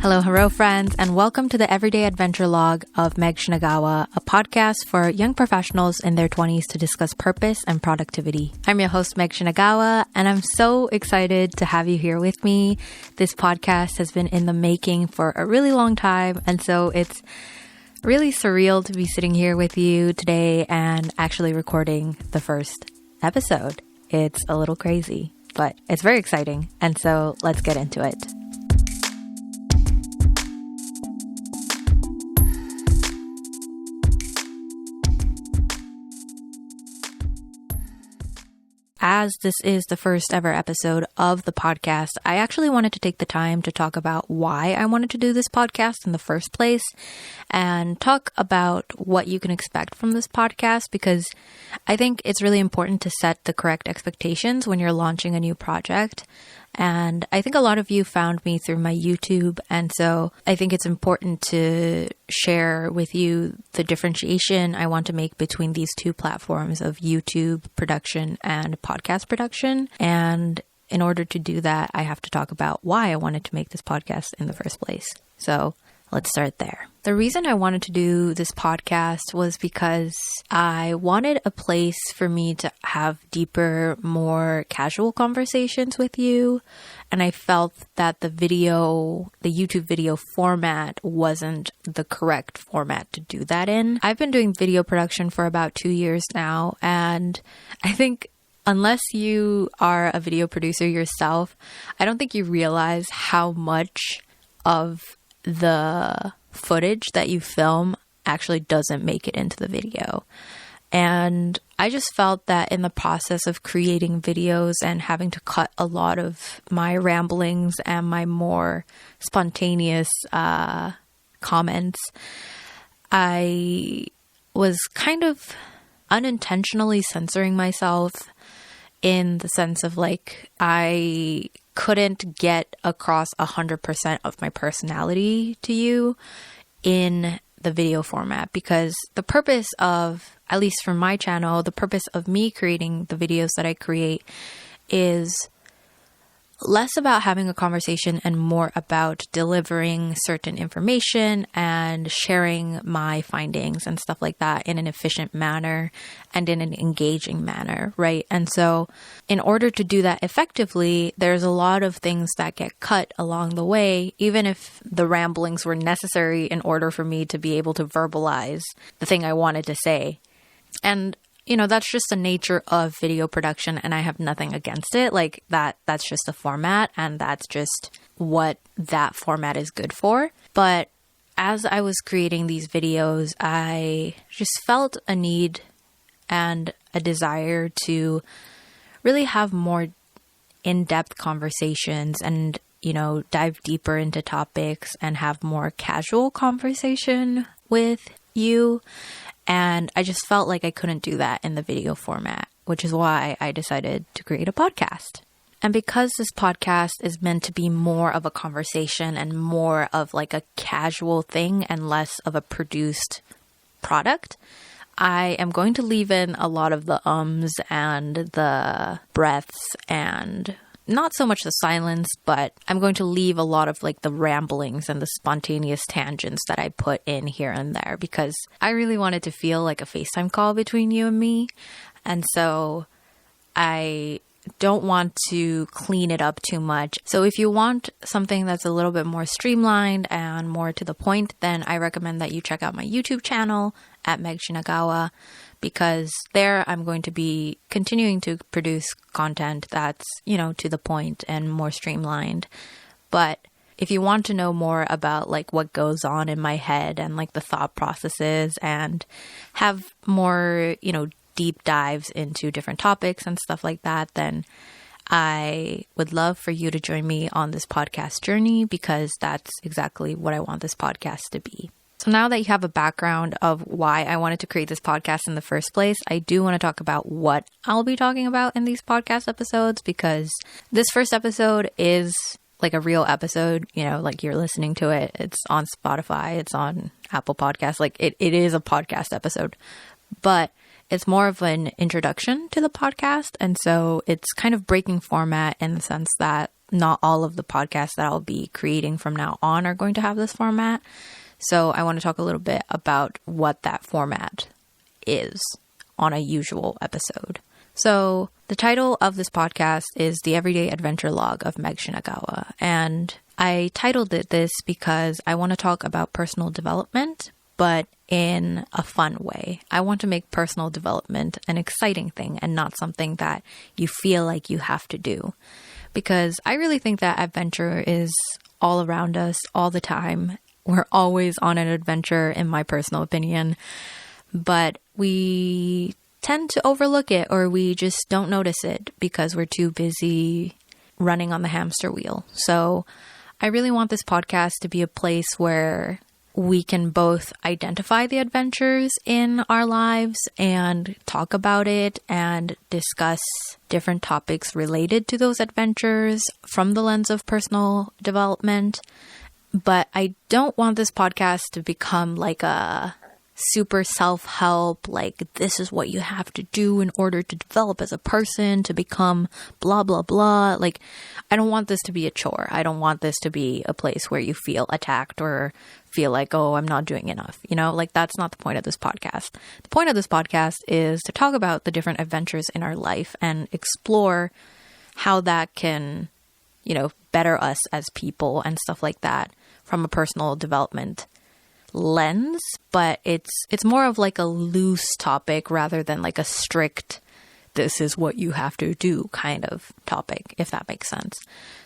Hello, friends, and welcome to the Everyday Adventure Log of Meg Shinagawa, a podcast for young professionals in their 20s to discuss purpose and productivity. I'm your host, Meg Shinagawa, and I'm so excited to have you here with me. This podcast has been in the making for a really long time, and so it's really surreal to be sitting here with you today and actually recording the first episode. It's a little crazy, but it's very exciting, and so let's get into it. As this is the first ever episode of the podcast, I actually wanted to take the time to talk about why I wanted to do this podcast in the first place and talk about what you can expect from this podcast, because I think it's really important to set the correct expectations when you're launching a new project. And I think a lot of you found me through my YouTube, and so I think it's important to share with you the differentiation I want to make between these two platforms of YouTube production and podcast production. And in order to do that, I have to talk about why I wanted to make this podcast in the first place. So let's start there. The reason I wanted to do this podcast was because I wanted a place for me to have deeper, more casual conversations with you. And I felt that the YouTube video format wasn't the correct format to do that in. I've been doing video production for about 2 years now, and I think unless you are a video producer yourself, I don't think you realize how much of the footage that you film actually doesn't make it into the video. And I just felt that in the process of creating videos and having to cut a lot of my ramblings and my more spontaneous comments, I was kind of unintentionally censoring myself, in the sense of I couldn't get across 100% of my personality to you in the video format, because the purpose of, at least for my channel, the purpose of me creating the videos that I create is less about having a conversation and more about delivering certain information and sharing my findings and stuff like that in an efficient manner and in an engaging manner, right? And so in order to do that effectively, there's a lot of things that get cut along the way, even if the ramblings were necessary in order for me to be able to verbalize the thing I wanted to say. And that's just the nature of video production, and I have nothing against it. That's just a format, and that's just what that format is good for. But as I was creating these videos, I just felt a need and a desire to really have more in-depth conversations and, dive deeper into topics and have more casual conversation with you. And I just felt like I couldn't do that in the video format, which is why I decided to create a podcast. And because this podcast is meant to be more of a conversation and more of a casual thing and less of a produced product, I am going to leave in a lot of the ums and the breaths and not so much the silence, but I'm going to leave a lot of the ramblings and the spontaneous tangents that I put in here and there, because I really wanted to feel like a FaceTime call between you and me. And so I don't want to clean it up too much. So if you want something that's a little bit more streamlined and more to the point, then I recommend that you check out my YouTube channel at Meg Shinagawa, because there I'm going to be continuing to produce content that's, to the point and more streamlined. But if you want to know more about what goes on in my head and the thought processes and have more, deep dives into different topics and stuff like that, then I would love for you to join me on this podcast journey, because that's exactly what I want this podcast to be. So now that you have a background of why I wanted to create this podcast in the first place, I do want to talk about what I'll be talking about in these podcast episodes, because this first episode is a real episode, you're listening to it. It's on Spotify, it's on Apple Podcasts, it is a podcast episode, but it's more of an introduction to the podcast. And so it's kind of breaking format in the sense that not all of the podcasts that I'll be creating from now on are going to have this format. So I want to talk a little bit about what that format is on a usual episode. So the title of this podcast is The Everyday Adventure Log of Meg Shinagawa. And I titled it this because I want to talk about personal development, but in a fun way. I want to make personal development an exciting thing and not something that you feel like you have to do. Because I really think that adventure is all around us all the time. We're always on an adventure, in my personal opinion, but we tend to overlook it, or we just don't notice it because we're too busy running on the hamster wheel. So I really want this podcast to be a place where we can both identify the adventures in our lives and talk about it and discuss different topics related to those adventures from the lens of personal development. But I don't want this podcast to become like a super self-help, like this is what you have to do in order to develop as a person, to become blah, blah, blah. Like, I don't want this to be a chore. I don't want this to be a place where you feel attacked or feel like, oh, I'm not doing enough. You know, like that's not the point of this podcast. The point of this podcast is to talk about the different adventures in our life and explore how that can, you know, better us as people and stuff like that from a personal development lens. But it's more of like a loose topic rather than like a strict, this is what you have to do kind of topic, if that makes sense.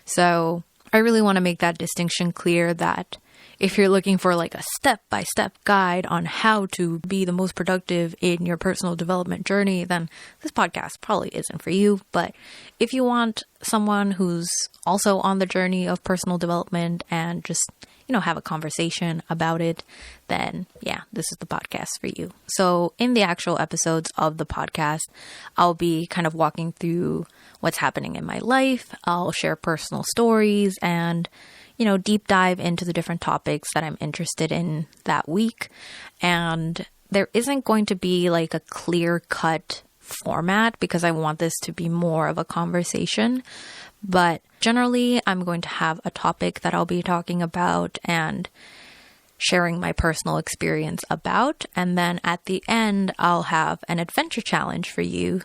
So I really want to make that distinction clear, that if you're looking for like a step-by-step guide on how to be the most productive in your personal development journey, then this podcast probably isn't for you. But if you want someone who's also on the journey of personal development and just, you know, have a conversation about it, then yeah, this is the podcast for you. So in the actual episodes of the podcast, I'll be kind of walking through what's happening in my life. I'll share personal stories and, you know, deep dive into the different topics that I'm interested in that week. And there isn't going to be like a clear-cut format because I want this to be more of a conversation. But generally, I'm going to have a topic that I'll be talking about and sharing my personal experience about. And then at the end, I'll have an adventure challenge for you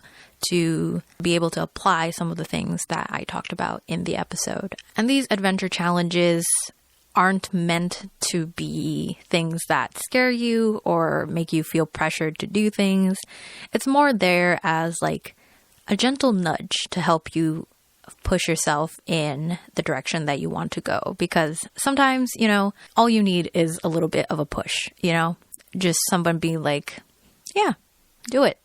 to be able to apply some of the things that I talked about in the episode. And these adventure challenges aren't meant to be things that scare you or make you feel pressured to do things. It's more there as like a gentle nudge to help you push yourself in the direction that you want to go. Because sometimes, you know, all you need is a little bit of a push, you know, just someone being like, yeah, do it.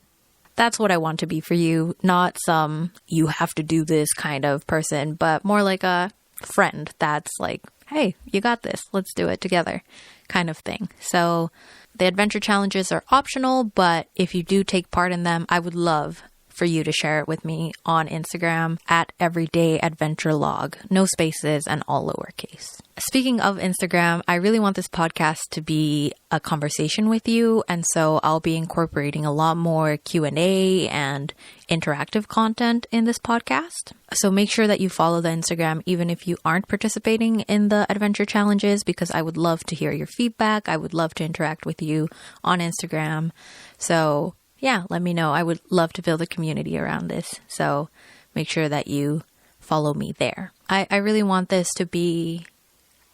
That's what I want to be for you. Not some you have to do this kind of person, but more like a friend that's like, hey, you got this. Let's do it together kind of thing. So the adventure challenges are optional, but if you do take part in them, I would love for you to share it with me on Instagram at Everyday Adventure Log, no spaces and all lowercase. Speaking of Instagram, I really want this podcast to be a conversation with you, and so I'll be incorporating a lot more Q&A and interactive content in this podcast. So make sure that you follow the Instagram even if you aren't participating in the adventure challenges, because I would love to hear your feedback. I would love to interact with you on Instagram. So yeah, let me know. I would love to build a community around this. So make sure that you follow me there. I really want this to be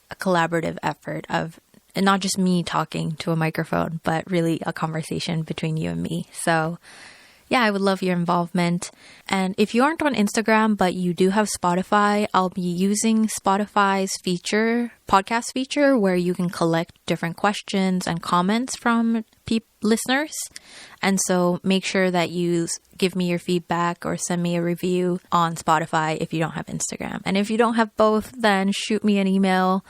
a collaborative effort of not just me talking to a microphone, but really a conversation between you and me. So yeah, I would love your involvement. And if you aren't on Instagram, but you do have Spotify, I'll be using Spotify's podcast feature, where you can collect different questions and comments from listeners. And so make sure that you give me your feedback or send me a review on Spotify if you don't have Instagram. And if you don't have both, then shoot me an email.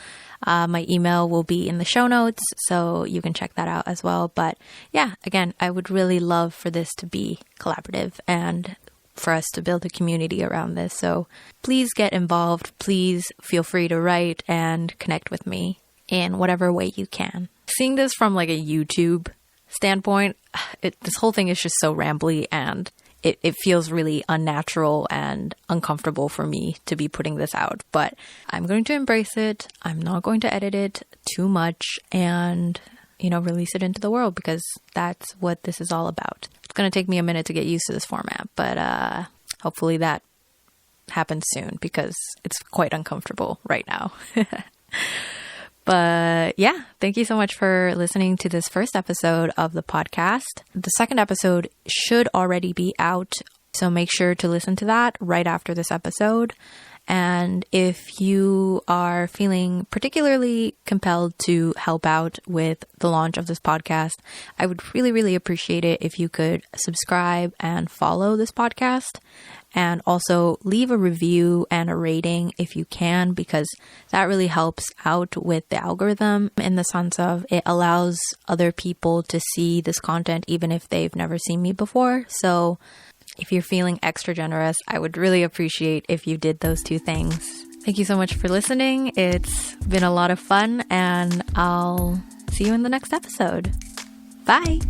My email will be in the show notes, so you can check that out as well. But yeah, again, I would really love for this to be collaborative and for us to build a community around this. So please get involved. Please feel free to write and connect with me in whatever way you can. Seeing this from like a YouTube standpoint, this whole thing is just so rambly and it feels really unnatural and uncomfortable for me to be putting this out. But I'm going to embrace it. I'm not going to edit it too much and, release it into the world, because that's what this is all about. It's going to take me a minute to get used to this format, but hopefully that happens soon, because it's quite uncomfortable right now. But yeah, thank you so much for listening to this first episode of the podcast. The second episode should already be out, so make sure to listen to that right after this episode. And if you are feeling particularly compelled to help out with the launch of this podcast, I would really, really appreciate it if you could subscribe and follow this podcast, and also leave a review and a rating if you can, because that really helps out with the algorithm, in the sense of it allows other people to see this content even if they've never seen me before. So if you're feeling extra generous, I would really appreciate if you did those two things. Thank you so much for listening. It's been a lot of fun, and I'll see you in the next episode. Bye.